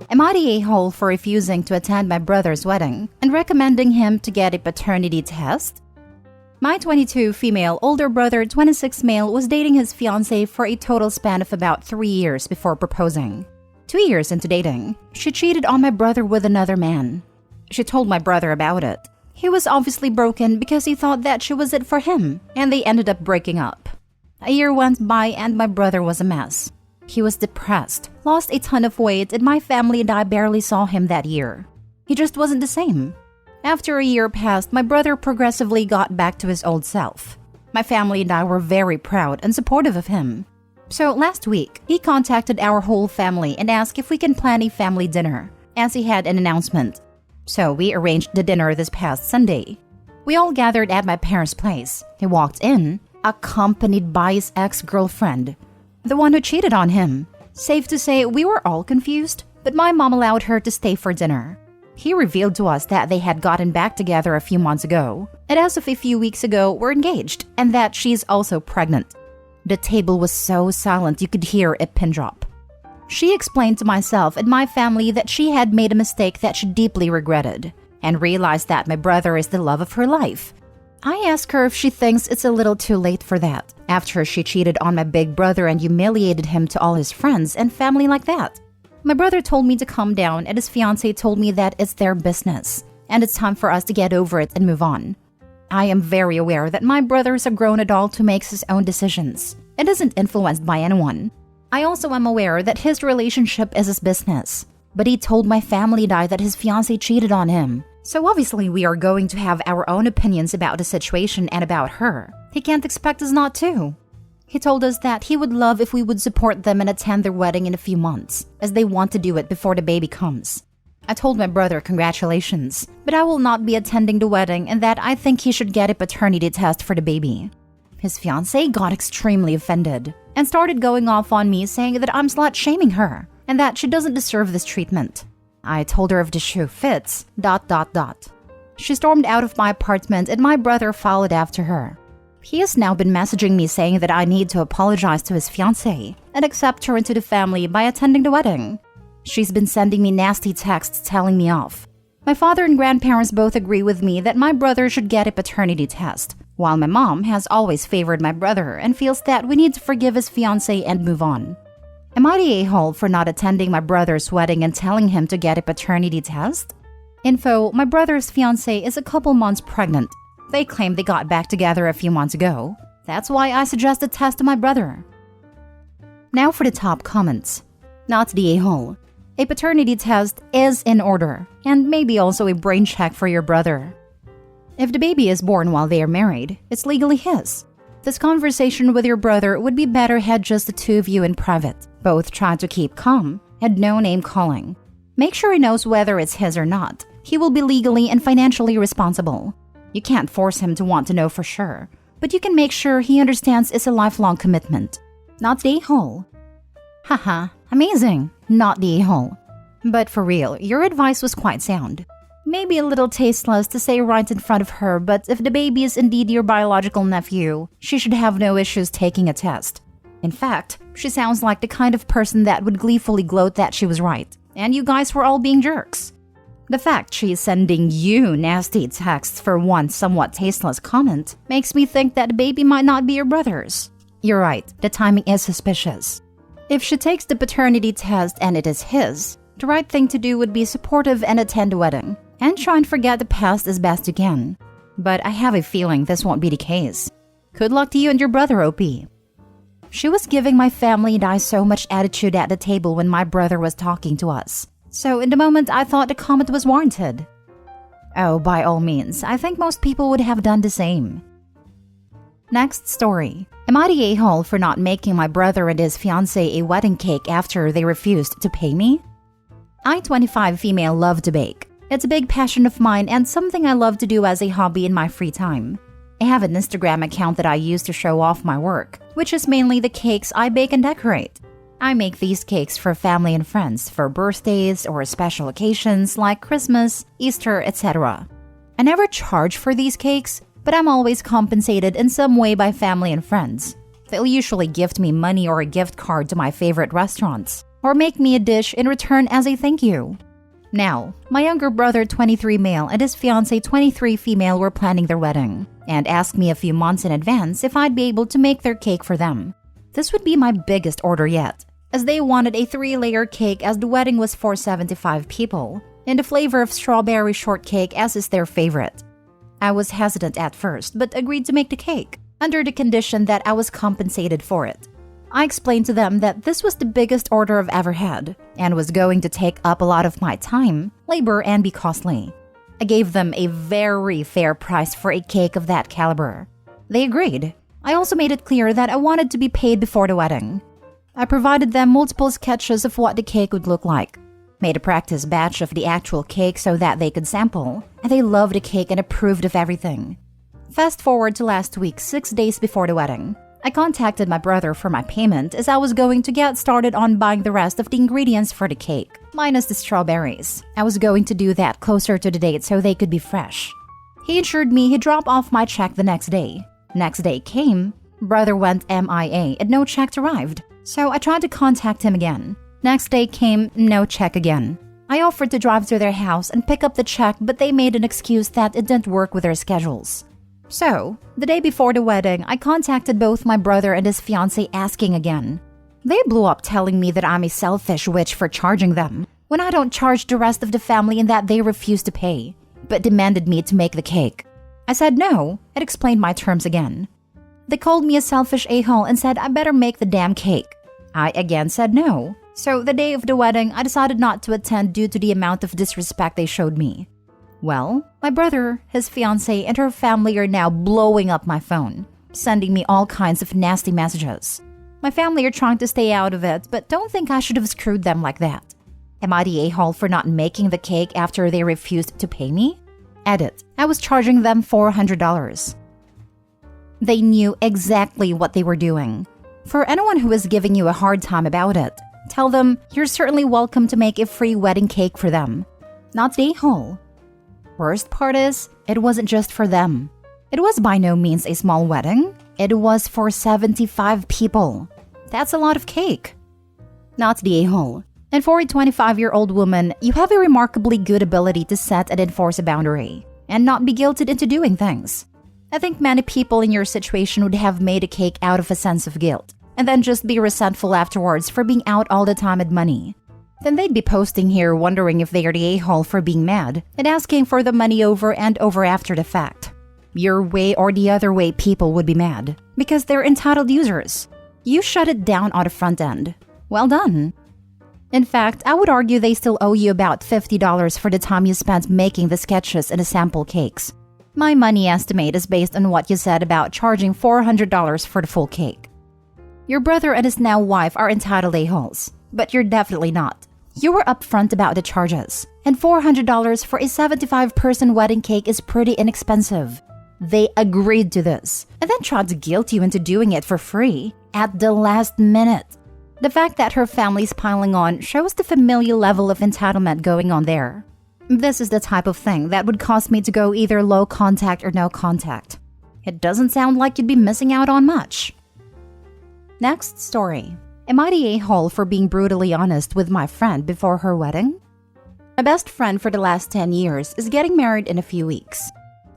Am I the a-hole for refusing to attend my brother's wedding and recommending him to get a paternity test? My 22 female older brother, 26 male, was dating his fiancée for a total span of about 3 years before proposing. 2 years into dating, she cheated on my brother with another man. She told my brother about it. He was obviously broken because he thought that she was it for him, and they ended up breaking up. A year went by and my brother was a mess. He was depressed, lost a ton of weight, and my family and I barely saw him that year. He just wasn't the same. After a year passed, my brother progressively got back to his old self. My family and I were very proud and supportive of him. So last week, he contacted our whole family and asked if we can plan a family dinner, as he had an announcement. So we arranged the dinner this past Sunday. We all gathered at my parents' place. He walked in, accompanied by his ex-girlfriend, the one who cheated on him. Safe to say, we were all confused, but my mom allowed her to stay for dinner. He revealed to us that they had gotten back together a few months ago, and as of a few weeks ago, were engaged, and that she's also pregnant. The table was so silent you could hear a pin drop. She explained to myself and my family that she had made a mistake that she deeply regretted, and realized that my brother is the love of her life. I asked her if she thinks it's a little too late for that, after she cheated on my big brother and humiliated him to all his friends and family like that. My brother told me to calm down, and his fiancée told me that it's their business, and it's time for us to get over it and move on. I am very aware that my brother is a grown adult who makes his own decisions and isn't influenced by anyone. I also am aware that his relationship is his business, but he told my family and I that his fiancée cheated on him. So obviously we are going to have our own opinions about the situation and about her. He can't expect us not to. He told us that he would love if we would support them and attend their wedding in a few months, as they want to do it before the baby comes. I told my brother congratulations, but I will not be attending the wedding and that I think he should get a paternity test for the baby. His fiancée got extremely offended and started going off on me, saying that I'm slut-shaming her and that she doesn't deserve this treatment. I told her if the shoe fits, ... She stormed out of my apartment and my brother followed after her. He has now been messaging me saying that I need to apologize to his fiancée and accept her into the family by attending the wedding. She's been sending me nasty texts telling me off. My father and grandparents both agree with me that my brother should get a paternity test, while my mom has always favored my brother and feels that we need to forgive his fiancée and move on. Am I the a-hole for not attending my brother's wedding and telling him to get a paternity test? Info: my brother's fiancée is a couple months pregnant. They claim they got back together a few months ago. That's why I suggest a test to my brother. Now for the top comments. Not the a-hole. A paternity test is in order, and maybe also a brain check for your brother. If the baby is born while they are married, it's legally his. This conversation with your brother would be better had just the two of you in private, both trying to keep calm and no name calling. Make sure he knows whether it's his or not. He will be legally and financially responsible. You can't force him to want to know for sure, but you can make sure he understands it's a lifelong commitment. Not the a-hole. Haha, amazing. Not the a-hole. But for real, your advice was quite sound. Maybe a little tasteless to say right in front of her, but if the baby is indeed your biological nephew, she should have no issues taking a test. In fact, she sounds like the kind of person that would gleefully gloat that she was right, and you guys were all being jerks. The fact she is sending you nasty texts for one somewhat tasteless comment makes me think that the baby might not be your brother's. You're right, the timing is suspicious. If she takes the paternity test and it is his, the right thing to do would be supportive and attend the wedding, and try and forget the past as best you can. But I have a feeling this won't be the case. Good luck to you and your brother, OP. She was giving my family and I so much attitude at the table when my brother was talking to us. So in the moment, I thought the comment was warranted. Oh, by all means, I think most people would have done the same. Next story. Am I the a-hole for not making my brother and his fiancée a wedding cake after they refused to pay me? I, 25 female, love to bake. It's a big passion of mine and something I love to do as a hobby in my free time. I have an Instagram account that I use to show off my work, which is mainly the cakes I bake and decorate. I make these cakes for family and friends for birthdays or special occasions like Christmas, Easter, etc. I never charge for these cakes, but I'm always compensated in some way by family and friends. They'll usually gift me money or a gift card to my favorite restaurants, or make me a dish in return as a thank you. Now, my younger brother 23 male and his fiancée 23 female were planning their wedding and asked me a few months in advance if I'd be able to make their cake for them. This would be my biggest order yet, as they wanted a 3-layer cake as the wedding was for 75 people, and the flavor of strawberry shortcake as is their favorite. I was hesitant at first, but agreed to make the cake, under the condition that I was compensated for it. I explained to them that this was the biggest order I've ever had, and was going to take up a lot of my time, labor, and be costly. I gave them a very fair price for a cake of that caliber. They agreed. I also made it clear that I wanted to be paid before the wedding. I provided them multiple sketches of what the cake would look like, made a practice batch of the actual cake so that they could sample, and they loved the cake and approved of everything. Fast forward to last week, 6 days before the wedding. I contacted my brother for my payment as I was going to get started on buying the rest of the ingredients for the cake, minus the strawberries. I was going to do that closer to the date so they could be fresh. He assured me he'd drop off my check the next day. Next day came, brother went MIA and no check arrived, so I tried to contact him again. Next day came, no check again. I offered to drive to their house and pick up the check, but they made an excuse that it didn't work with their schedules. So, the day before the wedding, I contacted both my brother and his fiancée asking again. They blew up telling me that I'm a selfish witch for charging them, when I don't charge the rest of the family and that they refuse to pay, but demanded me to make the cake. I said no, and explained my terms again. They called me a selfish a-hole and said I better make the damn cake. I again said no, so the day of the wedding, I decided not to attend due to the amount of disrespect they showed me. Well, my brother, his fiancée, and her family are now blowing up my phone, sending me all kinds of nasty messages. My family are trying to stay out of it, but don't think I should have screwed them like that. Am I the a-hole for not making the cake after they refused to pay me? Edit. I was charging them $400. They knew exactly what they were doing. For anyone who is giving you a hard time about it, tell them you're certainly welcome to make a free wedding cake for them. Not the a-hole. Worst part is, it wasn't just for them. It was by no means a small wedding. It was for 75 people. That's a lot of cake. Not the a-hole. And for a 25-year-old woman, you have a remarkably good ability to set and enforce a boundary, and not be guilted into doing things. I think many people in your situation would have made a cake out of a sense of guilt, and then just be resentful afterwards for being out all the time and money. Then they'd be posting here wondering if they are the a-hole for being mad and asking for the money over and over after the fact. Your way or the other way people would be mad, because they're entitled users. You shut it down on the front end. Well done. In fact, I would argue they still owe you about $50 for the time you spent making the sketches and the sample cakes. My money estimate is based on what you said about charging $400 for the full cake. Your brother and his now wife are entitled a-holes, but you're definitely not. You were upfront about the charges, and $400 for a 75-person wedding cake is pretty inexpensive. They agreed to this, and then tried to guilt you into doing it for free at the last minute. The fact that her family's piling on shows the familial level of entitlement going on there. This is the type of thing that would cause me to go either low contact or no contact. It doesn't sound like you'd be missing out on much. Next story. Am I the a-hole for being brutally honest with my friend before her wedding? My best friend for the last 10 years is getting married in a few weeks.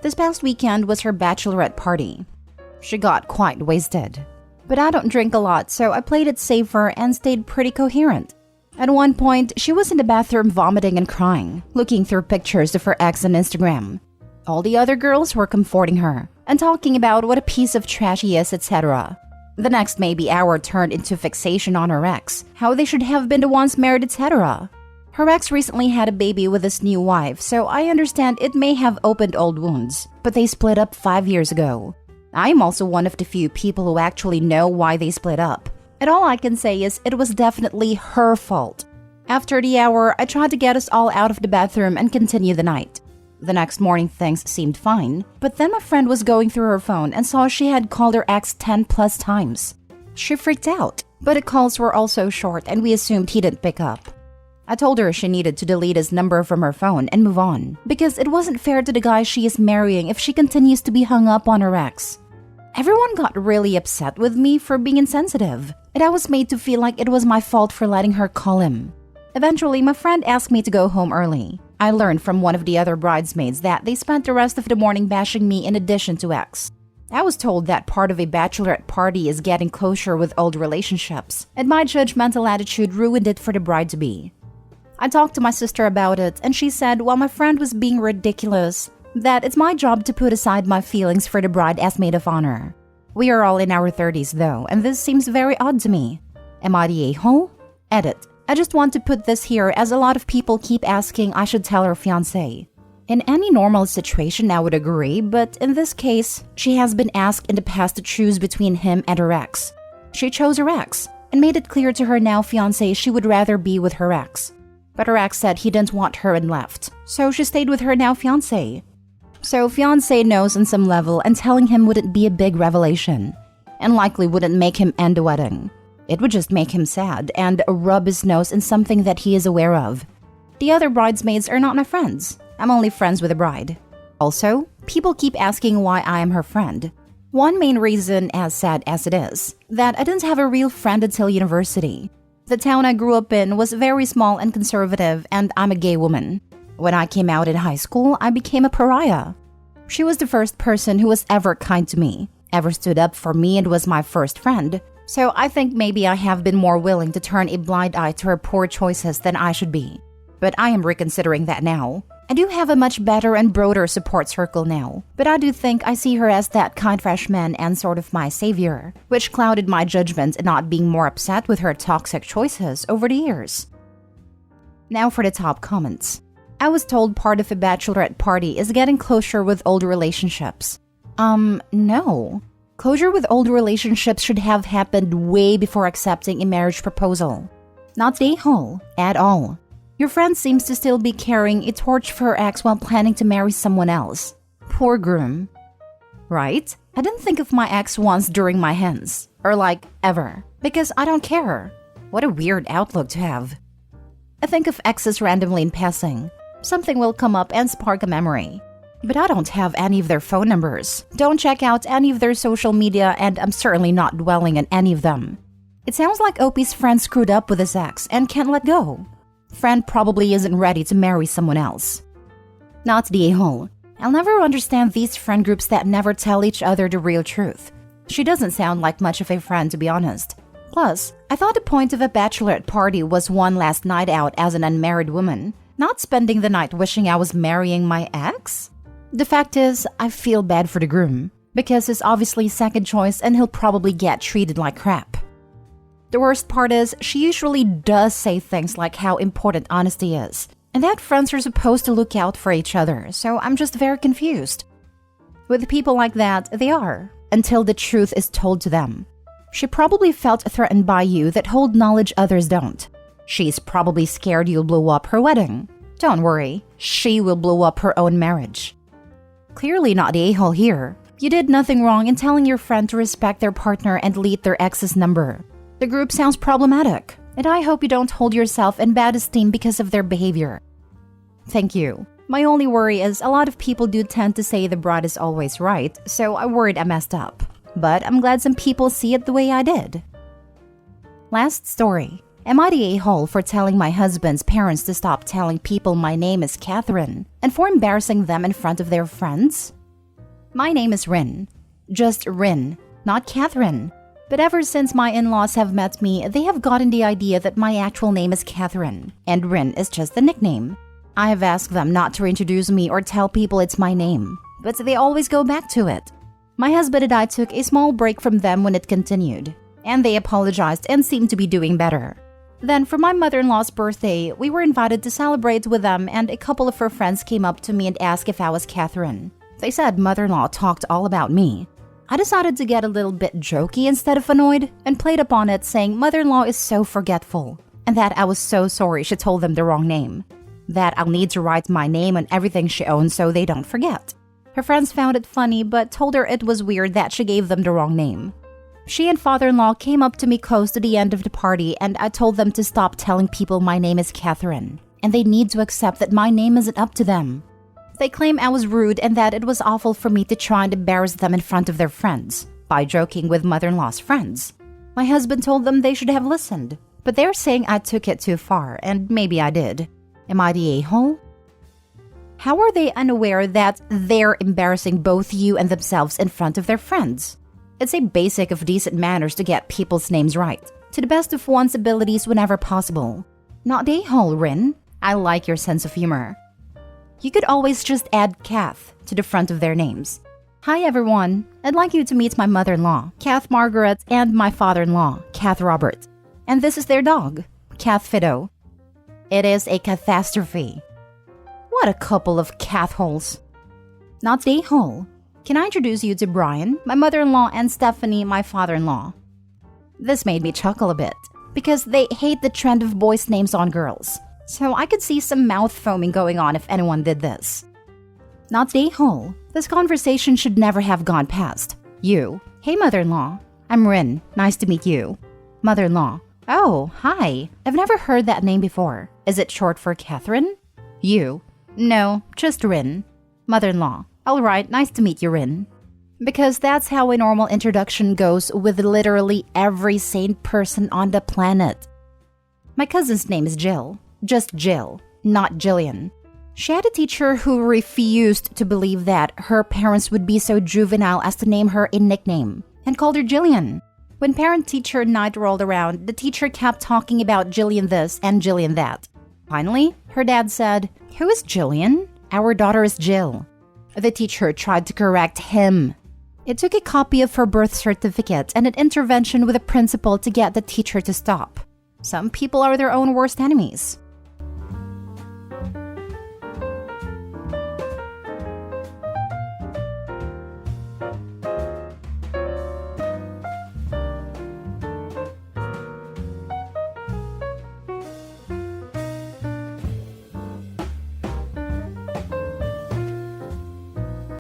This past weekend was her bachelorette party. She got quite wasted. But I don't drink a lot, so I played it safer and stayed pretty coherent. At one point, she was in the bathroom vomiting and crying, looking through pictures of her ex on Instagram. All the other girls were comforting her and talking about what a piece of trash he is, etc. The next maybe hour turned into fixation on her ex, how they should have been the ones married, etc. Her ex recently had a baby with his new wife, so I understand it may have opened old wounds, but they split up 5 years ago. I am also one of the few people who actually know why they split up, and all I can say is it was definitely her fault. After the hour, I tried to get us all out of the bathroom and continue the night. The next morning things seemed fine, but then my friend was going through her phone and saw she had called her ex 10 plus times. She freaked out, but the calls were also short and we assumed he didn't pick up. I told her she needed to delete his number from her phone and move on, because it wasn't fair to the guy she is marrying if she continues to be hung up on her ex. Everyone got really upset with me for being insensitive, and I was made to feel like it was my fault for letting her call him. Eventually, my friend asked me to go home early. I learned from one of the other bridesmaids that they spent the rest of the morning bashing me in addition to X. I was told that part of a bachelorette party is getting closure with old relationships, and my judgmental attitude ruined it for the bride-to-be. I talked to my sister about it, and she said while my friend was being ridiculous, that it's my job to put aside my feelings for the bride as maid of honor. We are all in our 30s though, and this seems very odd to me. Am I the a-hole? Edit. I just want to put this here as a lot of people keep asking I should tell her fiancé. In any normal situation I would agree, but in this case, she has been asked in the past to choose between him and her ex. She chose her ex, and made it clear to her now fiancé she would rather be with her ex. But her ex said he didn't want her and left, so she stayed with her now fiancé. So fiancé knows on some level, and telling him wouldn't be a big revelation, and likely wouldn't make him end the wedding. It would just make him sad and rub his nose in something that he is aware of. The other bridesmaids are not my friends. I'm only friends with the bride. Also, people keep asking why I am her friend. One main reason, as sad as it is, that I didn't have a real friend until university. The town I grew up in was very small and conservative, and I'm a gay woman. When I came out in high school, I became a pariah. She was the first person who was ever kind to me, ever stood up for me, and was my first friend. So I think maybe I have been more willing to turn a blind eye to her poor choices than I should be. But I am reconsidering that now. I do have a much better and broader support circle now, but I do think I see her as that kind freshman and sort of my savior, which clouded my judgment in not being more upset with her toxic choices over the years. Now for the top comments. I was told part of a bachelorette party is getting closure with old relationships. No. Closure with old relationships should have happened way before accepting a marriage proposal. Not the whole, at all. Your friend seems to still be carrying a torch for her ex while planning to marry someone else. Poor groom. Right? I didn't think of my ex once during my hens. Or like, ever. Because I don't care. What a weird outlook to have. I think of exes randomly in passing. Something will come up and spark a memory. But I don't have any of their phone numbers, don't check out any of their social media, and I'm certainly not dwelling on any of them. It sounds like Opie's friend screwed up with his ex and can't let go. Friend probably isn't ready to marry someone else. Not the a-hole. I'll never understand these friend groups that never tell each other the real truth. She doesn't sound like much of a friend, to be honest. Plus, I thought the point of a bachelorette party was one last night out as an unmarried woman, not spending the night wishing I was marrying my ex? The fact is, I feel bad for the groom, because he's obviously second choice and he'll probably get treated like crap. The worst part is, she usually does say things like how important honesty is, and that friends are supposed to look out for each other, so I'm just very confused. With people like that, they are, until the truth is told to them. She probably felt threatened by you that hold knowledge others don't. She's probably scared you'll blow up her wedding. Don't worry, she will blow up her own marriage. Clearly not the a-hole here. You did nothing wrong in telling your friend to respect their partner and delete their ex's number. The group sounds problematic, and I hope you don't hold yourself in bad esteem because of their behavior. Thank you. My only worry is a lot of people do tend to say the bride is always right, so I worried I messed up. But I'm glad some people see it the way I did. Last story. Am I the a-hole for telling my husband's parents to stop telling people my name is Katherine and for embarrassing them in front of their friends? My name is Rin. Just Rin, not Katherine. But ever since my in-laws have met me, they have gotten the idea that my actual name is Katherine, and Rin is just the nickname. I have asked them not to introduce me or tell people it's my name, but they always go back to it. My husband and I took a small break from them when it continued, and they apologized and seemed to be doing better. Then, for my mother-in-law's birthday, we were invited to celebrate with them, and a couple of her friends came up to me and asked if I was Katherine. They said mother-in-law talked all about me. I decided to get a little bit jokey instead of annoyed, and played upon it saying mother-in-law is so forgetful, and that I was so sorry she told them the wrong name. That I'll need to write my name on everything she owns so they don't forget. Her friends found it funny, but told her it was weird that she gave them the wrong name. She and father-in-law came up to me close to the end of the party, and I told them to stop telling people my name is Katherine, and they need to accept that my name isn't up to them. They claim I was rude and that it was awful for me to try and embarrass them in front of their friends by joking with mother-in-law's friends. My husband told them they should have listened, but they're saying I took it too far, and maybe I did. Am I the a-hole? How are they unaware that they're embarrassing both you and themselves in front of their friends? It's a basic of decent manners to get people's names right, to the best of one's abilities whenever possible. Not the a-hole, Rin. I like your sense of humor. You could always just add Kath to the front of their names. Hi everyone, I'd like you to meet my mother-in-law, Kath Margaret, and my father-in-law, Kath Robert. And this is their dog, Kath Fido. It is a catastrophe. What a couple of Kath holes. Not the hole. Can I introduce you to Brian, my mother-in-law, and Stephanie, my father-in-law? This made me chuckle a bit, because they hate the trend of boys' names on girls. So I could see some mouth foaming going on if anyone did this. Not the hole. This conversation should never have gone past. You. Hey, mother-in-law. I'm Rin. Nice to meet you. Mother-in-law. Oh, hi. I've never heard that name before. Is it short for Katherine? You. No, just Rin. Mother-in-law. All right, nice to meet you, Rin. Because that's how a normal introduction goes with literally every sane person on the planet. My cousin's name is Jill. Just Jill, not Jillian. She had a teacher who refused to believe that her parents would be so juvenile as to name her a nickname and called her Jillian. When parent-teacher night rolled around, the teacher kept talking about Jillian this and Jillian that. Finally, her dad said, "Who is Jillian? Our daughter is Jill." The teacher tried to correct him. It took a copy of her birth certificate and an intervention with a principal to get the teacher to stop. Some people are their own worst enemies.